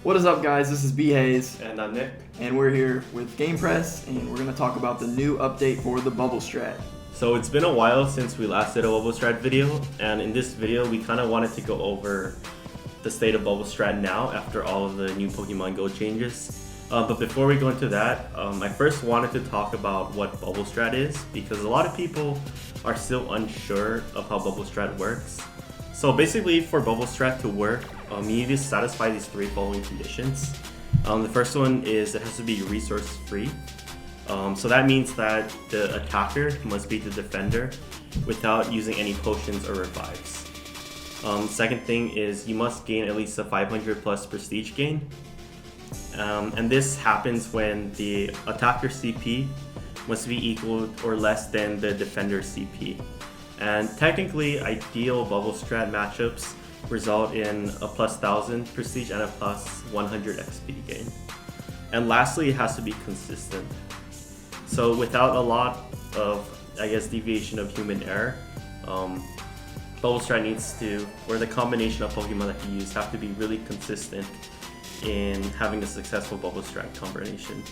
What is up, guys? This is B Hayes, And I'm Nick. and we're here with GamePress, and we're going to talk about the new update for the Bubblestrat. So it's been a while since we last did a Bubblestrat video, and in this video we kind of wanted to go over the state of Bubblestrat now after all of the new Pokemon Go changes. But before we go into that, I first wanted to talk about what Bubblestrat is, because a lot of people are still unsure of how Bubblestrat works. So basically, for Bubblestrat to work, you need to satisfy these three following conditions. The first one is it has to be resource free. So that means that the attacker must be the defender without using any potions or revives. Second thing is you must gain at least a 500 plus prestige gain. And this happens when the attacker CP must be equal or less than the defender's CP. And technically, ideal Bubblestrat matchups result in a plus 1000 prestige and a plus 100 XP gain. And lastly, it has to be consistent. So without a lot of, deviation of human error, Bubblestrat needs to, or the combination of Pokemon that you use have to be really consistent in having a successful Bubblestrat combination.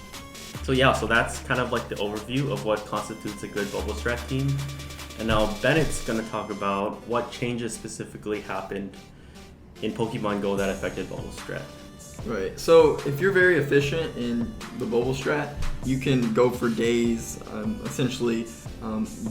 So that's kind of like the overview of what constitutes a good Bubblestrat team. And now Bennett's going to talk about what changes specifically happened in Pokemon Go that affected Bubblestrat. Right, so if you're very efficient in the Bubblestrat, you can go for days, essentially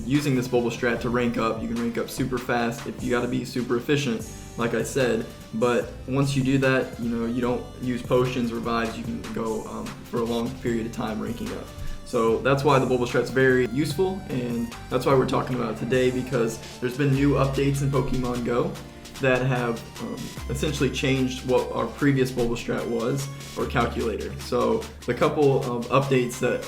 using this Bubblestrat to rank up. You can rank up super fast if you got to be super efficient, like I said. But once you do that, you don't use potions, revives, you can go for a long period of time ranking up. So that's why the Bubblestrat's very useful, and that's why we're talking about it today, because there's been new updates in Pokemon Go that have essentially changed what our previous Bubblestrat was, or calculator. So the couple of updates that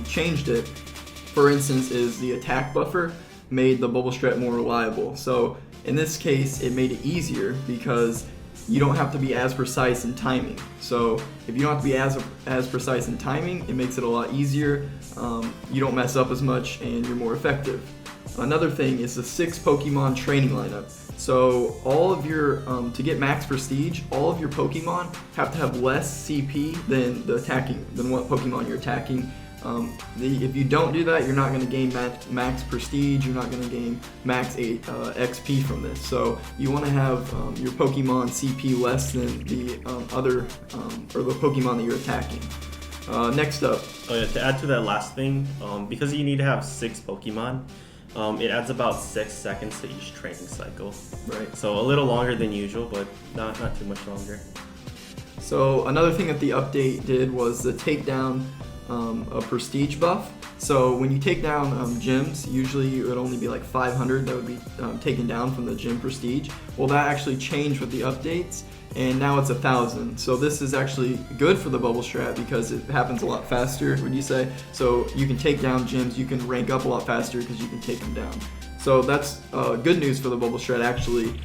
changed it, for instance, is the attack buffer made the Bubblestrat more reliable. So in this case, it made it easier because you don't have to be as precise in timing. So if you don't have to be as precise in timing, it makes it a lot easier. You don't mess up as much, and you're more effective. Another thing is the 6 Pokemon training lineup. So all of your, to get max prestige, all of your Pokemon have to have less CP than what Pokemon you're attacking. If you don't do that, you're not going to gain max prestige, you're not going to gain max XP from this. So you want to have your Pokemon CP less than the other, or the Pokemon that you're attacking. Next up. To add to that last thing, because you need to have 6 Pokemon, it adds about 6 seconds to each training cycle. Right. So a little longer than usual, but not too much longer. So another thing that the update did was the takedown a prestige buff. So when you take down gyms, usually it would only be like 500 that would be taken down from the gym prestige. Well, that actually changed with the updates, and now it's 1,000. So this is actually good for the Bubblestrat because it happens a lot faster, would you say? So you can take down gyms, you can rank up a lot faster because you can take them down. So that's good news for the Bubblestrat, actually.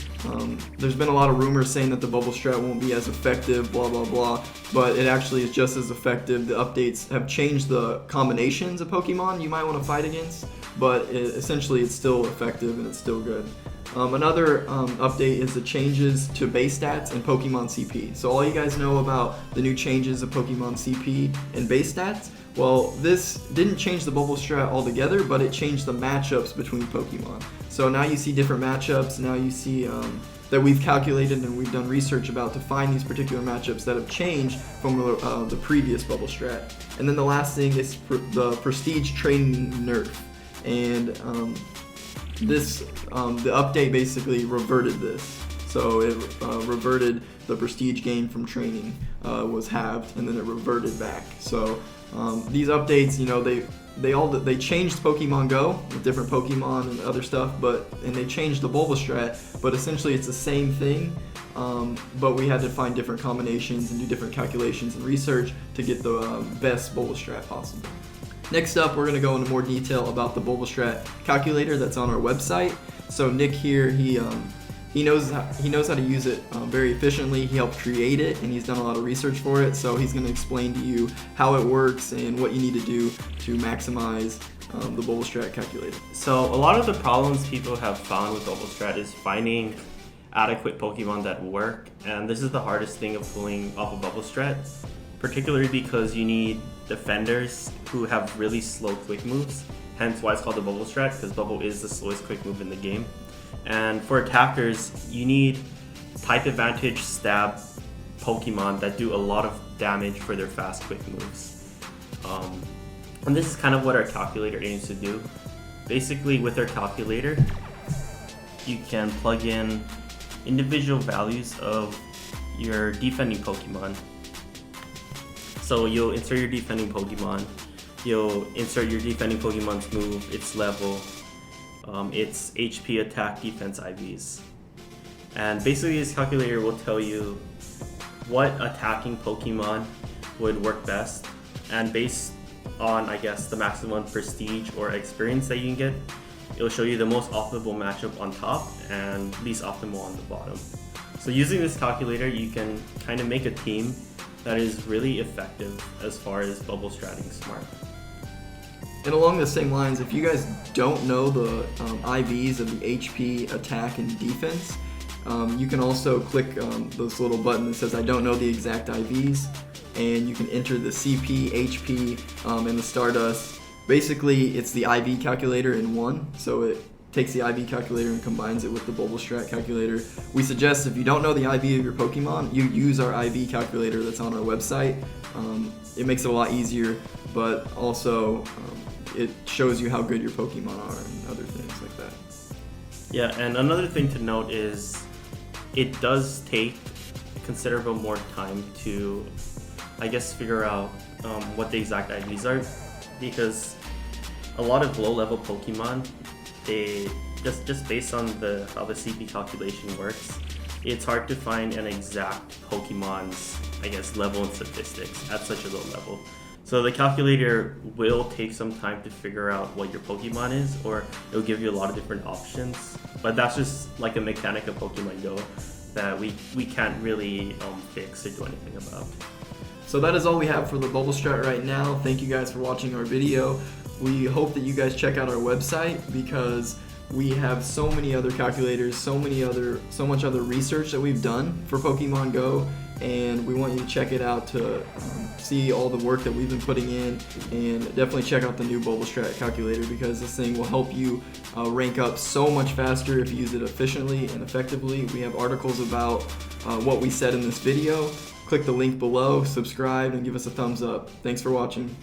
There's been a lot of rumors saying that the Bubblestrat won't be as effective, blah, blah, blah, but it actually is just as effective. The updates have changed the combinations of Pokemon you might want to fight against, but essentially it's still effective and it's still good. Another update is the changes to base stats and Pokemon CP. So all you guys know about the new changes of Pokemon CP and base stats. Well, this didn't change the Bubblestrat altogether, but it changed the matchups between Pokemon. So now you see different matchups. Now you see that we've calculated and we've done research about to find these particular matchups that have changed from the previous Bubblestrat. And then the last thing is the Prestige Training nerf. And the update basically reverted this. So it reverted the prestige gain from training was halved, and then it reverted back. So these updates, they changed Pokemon Go with different Pokemon and other stuff, and they changed the Bubblestrat, but essentially it's the same thing. But we had to find different combinations and do different calculations and research to get the best Bubblestrat possible. Next up, we're going to go into more detail about the Bubblestrat calculator that's on our website. So Nick here, he knows how to use it very efficiently. He helped create it, and he's done a lot of research for it. So he's going to explain to you how it works and what you need to do to maximize the Bubblestrat calculator. So a lot of the problems people have found with Bubblestrat is finding adequate Pokemon that work, and this is the hardest thing of pulling off a Bubblestrat, particularly because you need defenders who have really slow quick moves, hence why it's called the Bubblestrat, because Bubble is the slowest quick move in the game. And for attackers, you need type advantage stab Pokemon that do a lot of damage for their fast quick moves. And this is kind of what our calculator aims to do. Basically, with our calculator, you can plug in individual values of your defending Pokemon. So you'll insert your defending Pokemon, you'll insert your defending Pokemon's move, its level, its HP, attack, defense, IVs. And basically this calculator will tell you what attacking Pokemon would work best, and based on, I guess, the maximum prestige or experience that you can get, it'll show you the most optimal matchup on top and least optimal on the bottom. So using this calculator, you can kind of make a team that is really effective as far as Bubblestratting smart. And along the same lines, if you guys don't know the IVs of the HP, attack, and defense, you can also click this little button that says I don't know the exact IVs, and you can enter the CP, HP, and the Stardust. Basically, it's the IV calculator in one, so it takes the IV calculator and combines it with the Bubblestrat calculator. We suggest if you don't know the IV of your Pokemon, you use our IV calculator that's on our website. It makes it a lot easier, but also it shows you how good your Pokemon are and other things like that. Yeah, and another thing to note is it does take considerable more time to, I guess, figure out what the exact IVs are, because a lot of low-level Pokemon, they just based on how the CP calculation works, it's hard to find an exact Pokemon's, I guess, level and statistics at such a low level. So the calculator will take some time to figure out what your Pokemon is, or it'll give you a lot of different options. But that's just like a mechanic of Pokemon Go that we can't really fix or do anything about. So that is all we have for the Bubblestrat right now. Thank you guys for watching our video. We hope that you guys check out our website, because we have so many other calculators, so much other research that we've done for Pokemon Go, and we want you to check it out to see all the work that we've been putting in, and definitely check out the new Bubblestrat calculator, because this thing will help you rank up so much faster if you use it efficiently and effectively. We have articles about what we said in this video. Click the link below, subscribe, and give us a thumbs up. Thanks for watching.